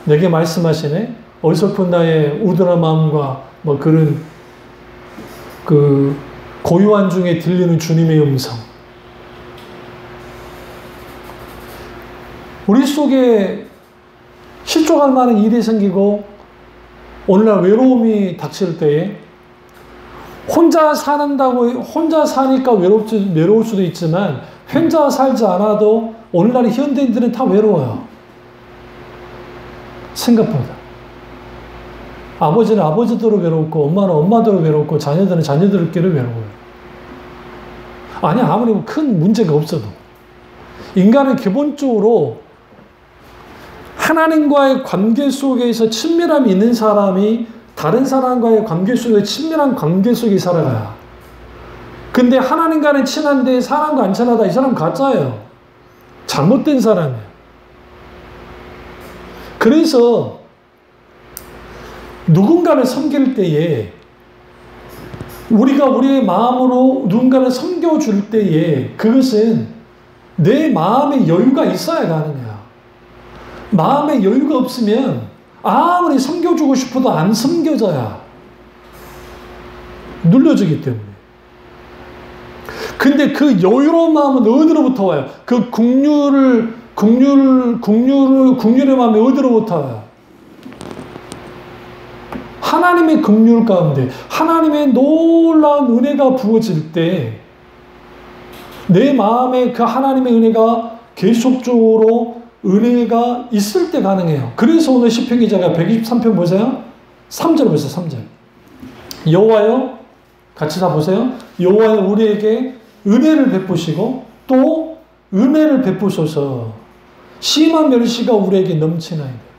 내게 말씀하시네. 어설픈 나의 우둔한 마음과 뭐 그런 고요한 중에 들리는 주님의 음성. 우리 속에 실족할 만한 일이 생기고 오늘날 외로움이 닥칠 때에 혼자 사니까 외로울 수도 있지만 혼자 살지 않아도 오늘날 현대인들은 다 외로워요. 생각보다. 아버지는 아버지대로 외롭고 엄마는 엄마대로 외롭고 자녀들은 자녀들끼리 외로워요. 아니 아무리 큰 문제가 없어도 인간은 기본적으로 하나님과의 관계 속에서 친밀함이 있는 사람이 다른 사람과의 관계 속에 친밀한 관계 속에 살아가요. 근데 하나님과는 친한데 사람과 안 친하다, 이 사람 가짜예요. 잘못된 사람이에요. 그래서 누군가를 섬길 때에 우리가 우리의 마음으로 누군가를 섬겨줄 때에 그것은 내 마음의 여유가 있어야 가능해요. 마음의 여유가 없으면 아무리 섬겨주고 싶어도 안 섬겨져야 눌려지기 때문에. 근데 그 여유로운 마음은 어디로부터 와요? 그 국률의 마음이 어디로부터 와요? 하나님의 긍휼 가운데 하나님의 놀라운 은혜가 부어질 때 내 마음에 그 하나님의 은혜가 계속적으로 은혜가 있을 때 가능해요. 그래서 오늘 시편 기자가 123편 보세요. 3절 보세요. 3절. 여호와여, 같이 다 보세요. 여호와여 우리에게 은혜를 베푸시고 또 은혜를 베푸소서. 심한 멸시가 우리에게 넘치나이다.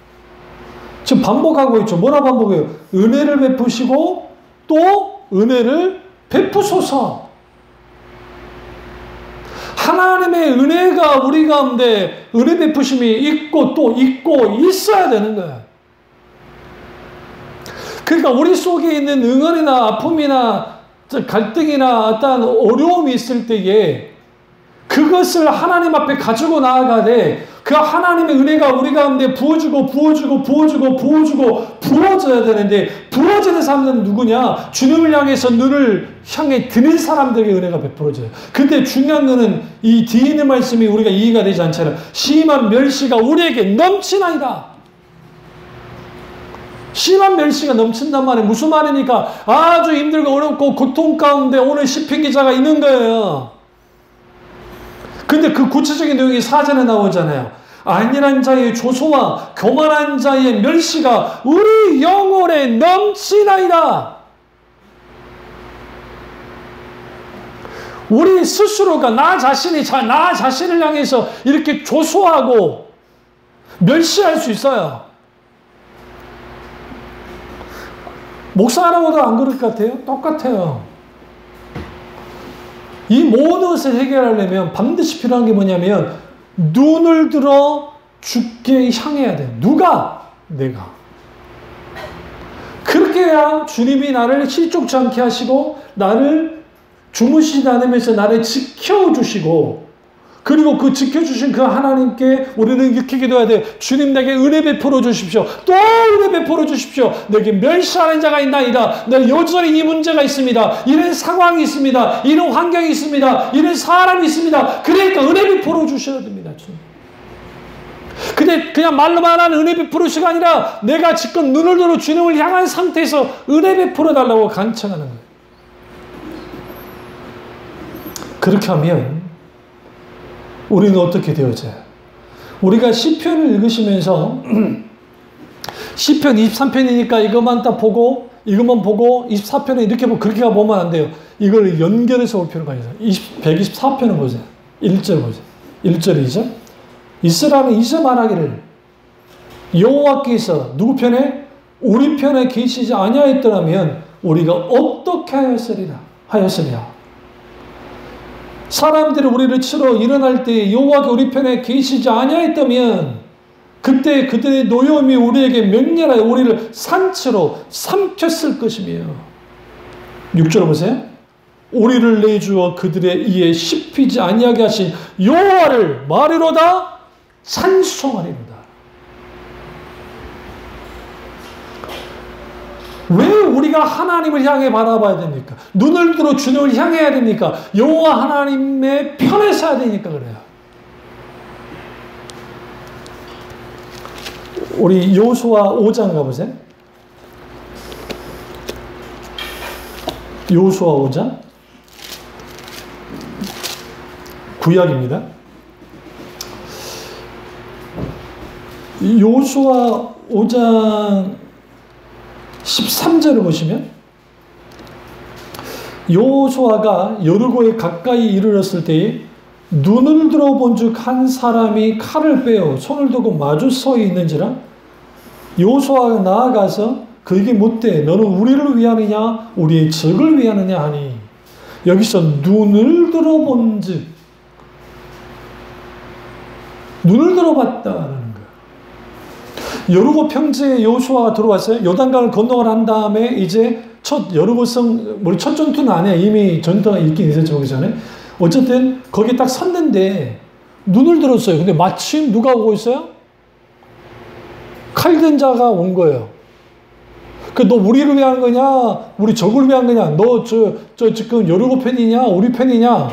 지금 반복하고 있죠. 뭐라 반복해요? 은혜를 베푸시고 또 은혜를 베푸소서. 하나님의 은혜가 우리 가운데 은혜 베푸심이 있고 또 있고 있어야 되는 거예요. 그러니까 우리 속에 있는 응언이나 아픔이나 갈등이나 어떤 어려움이 있을 때에 그것을 하나님 앞에 가지고 나아가되 그 하나님의 은혜가 우리 가운데 부어져야 되는데 부어지는 사람들은 누구냐? 주님을 향해서 눈을 향해 드는 사람들에게 은혜가 베풀어져요. 근데 중요한 거는 이 뒤에 있는 말씀이 우리가 이해가 되지 않잖아요. 심한 멸시가 우리에게 넘치나이다. 심한 멸시가 넘친단 말이에요. 무슨 말이니까 아주 힘들고 어렵고 고통 가운데 오늘 시편 기자가 있는 거예요. 근데 그 구체적인 내용이 사전에 나오잖아요. 안일한 자의 조소와 교만한 자의 멸시가 우리 영혼에 넘치나이다. 우리 스스로가 나 자신을 향해서 이렇게 조소하고 멸시할 수 있어요. 목사 하나보다 안 그럴 것 같아요? 똑같아요. 이 모든 것을 해결하려면 반드시 필요한 게 뭐냐면 눈을 들어 주께 향해야 돼. 누가? 내가. 그렇게 해야 주님이 나를 실족치 않게 하시고 나를 주무시지 않으면서 나를 지켜주시고, 그리고 그 지켜주신 그 하나님께 우리는 이렇게 기도해야 돼. 주님, 내게 은혜 베풀어 주십시오. 또 은혜 베풀어 주십시오. 내게 멸시하는 자가 있나이다. 내가 여전히 이 문제가 있습니다. 이런 상황이 있습니다. 이런 환경이 있습니다. 이런 사람이 있습니다. 그러니까 은혜 베풀어 주셔야 됩니다. 주님. 근데 그냥 말로만 하는 은혜 베풀어 주시가 아니라 내가 지금 눈을 들어 주님을 향한 상태에서 은혜 베풀어 달라고 간청하는 거예요. 그렇게 하면 우리는 어떻게 되어져요? 우리가 시편을 읽으시면서 시편 23편이니까 이것만 딱 보고 이것만 보고 24편에 이렇게 그렇게 보면 안 돼요. 이걸 연결해서 볼 필요가 있어요. 124편을 보세요. 1절 보세요. 1절이죠. 이스라엘은 이제 말하기를 여호와께서 누구 편에? 우리 편에 계시지 아니하였더라면 우리가 어떻게 하였으리라. 사람들이 우리를 치러 일어날 때 여호와가 우리 편에 계시지 아니하였다면 그때 그들의 노여움이 우리에게 맹렬하여 우리를 산채로 삼켰을 것이며. 6절 보세요. 우리를 내주어 그들의 이에 씹히지 아니하게 하신 여호와를 말이로다 찬송하리로다. 왜 우리가 하나님을 향해 바라봐야 됩니까? 눈을 들어 주님을 향해야 됩니까? 여호와 하나님의 편에 서야 되니까 그래요. 우리 여호수아 5장 가보세요. 여호수아 5장 구약입니다. 여호수아 5장 13절을 보시면 여호수아가 여리고에 가까이 이르렀을 때에 눈을 들어본 즉 한 사람이 칼을 빼어 손을 두고 마주 서 있는지라 여호수아가 나아가서 그에게 묻되 너는 우리를 위하느냐 우리의 적을 위하느냐 하니 여기서 눈을 들어본 즉 눈을 들어봤다는 여리고 평지에 여호수아가 들어왔어요. 요단강을 건너가를 한 다음에 이제 첫 여리고성, 우리 첫 전투는 아니야. 이미 전투가 있긴 있었죠, 그 전에. 어쨌든 거기 딱 섰는데 눈을 들었어요. 근데 마침 누가 오고 있어요? 칼든 자가 온 거예요. 너 우리를 위한 거냐? 우리 적을 위한 거냐? 너 지금 여리고 편이냐? 우리 편이냐?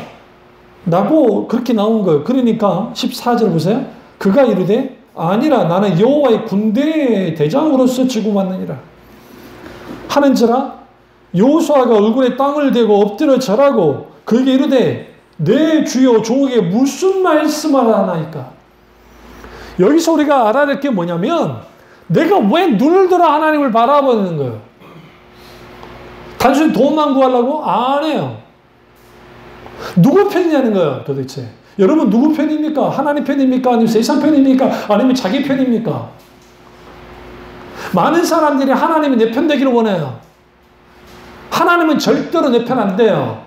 라고 그렇게 나온 거예요. 그러니까 14절 보세요. 그가 이르되 아니라 나는 여호와의 군대의 대장으로서 지고받느니라 하는지라 여호수아가 얼굴에 땅을 대고 엎드려 절하고 그에게 이르되 내 주여 종에게 무슨 말씀을 하나이까. 여기서 우리가 알아야 될 게 뭐냐면 내가 왜 눈을 들어 하나님을 바라보는 거예요. 단순히 돈만 구하려고? 아니에요. 누구 편이냐는 거예요 도대체. 여러분 누구 편입니까? 하나님 편입니까? 아니면 세상 편입니까? 아니면 자기 편입니까? 많은 사람들이 하나님이 내 편 되기를 원해요. 하나님은 절대로 내 편 안 돼요.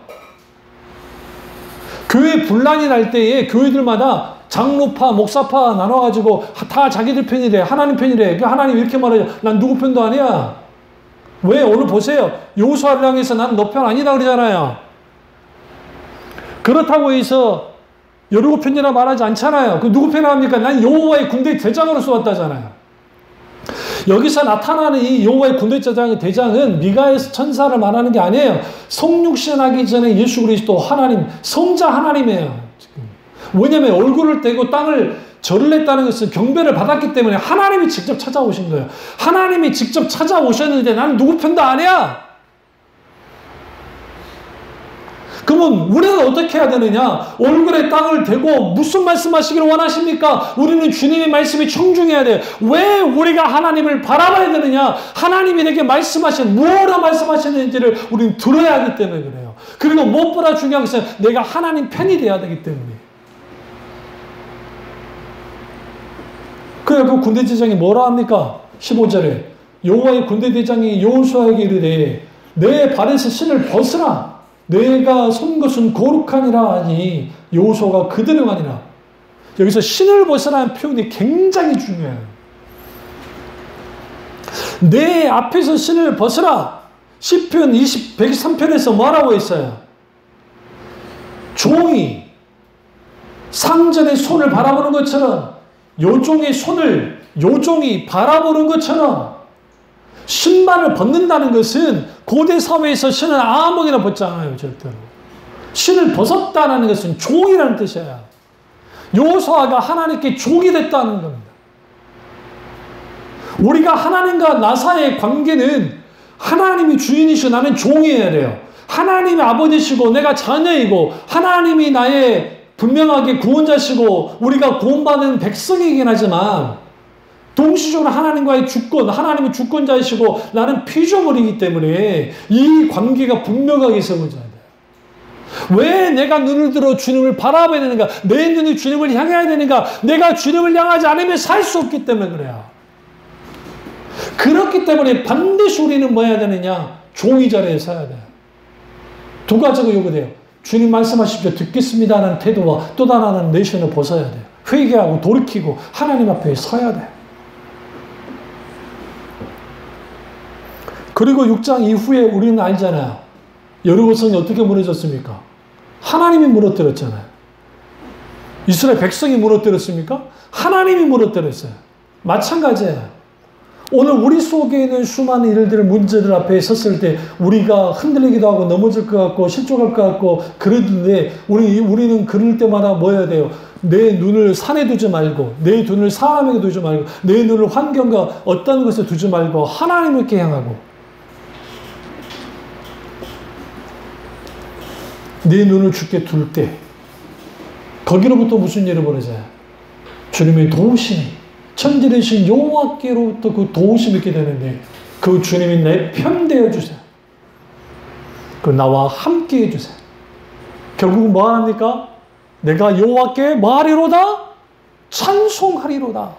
교회 분란이 날 때에 교회들마다 장로파, 목사파 나눠가지고 다 자기들 편이래. 하나님 편이래. 하나님 이렇게 말해요. 난 누구 편도 아니야. 왜? 오늘 보세요. 여호수아를 향해서 난 너 편 아니다 그러잖아요. 그렇다고 해서 여리고 편이라 말하지 않잖아요. 그 누구 편을 합니까? 난 여호와의 군대 대장으로서 왔다잖아요. 여기서 나타나는 이 여호와의 군대 대장은 미가에서 천사를 말하는 게 아니에요. 성육신하기 전에 예수 그리스도 하나님, 성자 하나님이에요. 지금. 왜냐하면 얼굴을 떼고 땅을 절을 했다는 것은 경배를 받았기 때문에 하나님이 직접 찾아오신 거예요. 하나님이 직접 찾아오셨는데 나는 누구 편도 아니야. 그러면 우리는 어떻게 해야 되느냐? 얼굴에 땅을 대고 무슨 말씀하시기를 원하십니까? 우리는 주님의 말씀에 청중해야 돼요. 왜 우리가 하나님을 바라봐야 되느냐? 하나님이 내게 무엇을 말씀하시는지를 우리는 들어야 하기 때문에 그래요. 그리고 무엇보다 중요한 것은 내가 하나님 편이 돼야 되기 때문에. 그래, 그 군대대장이 뭐라 합니까? 15절에 여호와의 군대대장이 여호수아에게 이르되 내 발에서 신을 벗으라. 내가 선 것은 거룩하니라 하니 여호수아가 그대로 하니라. 여기서 신을 벗으라는 표현이 굉장히 중요해요. 내 앞에서 신을 벗으라. 시편 123편에서 뭐라고 했어요? 종이 상전의 손을 바라보는 것처럼 요종이 바라보는 것처럼 신발을 벗는다는 것은 고대 사회에서 신을 아무거나 벗지 않아요. 절대로. 신을 벗었다는 것은 종이라는 뜻이에요. 여호수아가 하나님께 종이 됐다는 겁니다. 우리가 하나님과 나 사이의 관계는 하나님이 주인이시고 나는 종이어야 돼요. 하나님이 아버지시고 내가 자녀이고 하나님이 나의 분명하게 구원자시고 우리가 구원받은 백성이긴 하지만 동시적으로 하나님과의 주권, 하나님은 주권자이시고 나는 피조물이기 때문에 이 관계가 분명하게 세워져야 돼요. 왜 내가 눈을 들어 주님을 바라봐야 되는가? 내 눈이 주님을 향해야 되는가? 내가 주님을 향하지 않으면 살 수 없기 때문에 그래요. 그렇기 때문에 반드시 우리는 뭐 해야 되느냐? 종이 자리에 서야 돼요. 두 가지가 요구돼요. 주님 말씀하십시오. 듣겠습니다 하는 태도와 또 하나는 내신을 벗어야 돼요. 회개하고 돌이키고 하나님 앞에 서야 돼요. 그리고 6장 이후에 우리는 알잖아요. 여리고성이 어떻게 무너졌습니까? 하나님이 무너뜨렸잖아요. 이스라엘 백성이 무너뜨렸습니까? 하나님이 무너뜨렸어요. 마찬가지예요. 오늘 우리 속에 있는 수많은 일들, 문제들 앞에 섰을 때 우리가 흔들리기도 하고 넘어질 것 같고 실족할 것 같고 그러는데 우리는 그럴 때마다 뭐 해야 돼요? 내 눈을 산에 두지 말고 내 눈을 사람에게 두지 말고 내 눈을 환경과 어떤 것에 두지 말고 하나님께 향하고 내 눈을 주께 둘 때 거기로부터 무슨 일이 벌어져요? 주님의 도우심이 천지되신 여호와께로부터 그 도우심이 있게 되는데 그 주님이 내 편 되어 주세요. 그 나와 함께 해주세요. 결국은 뭐 합니까? 내가 여호와께 말하리로다 찬송하리로다.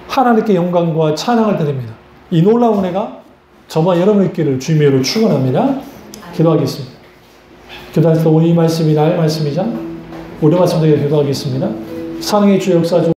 하나님께 영광과 찬양을 드립니다. 이 놀라운 은혜가 저와 여러분의 있기를 주님의 이름으로 축원합니다. 기도하겠습니다. 기도할 때 오늘 이 말씀이 나의 말씀이자 우리 말씀대로 기도하겠습니다. 사랑의 주 역사 중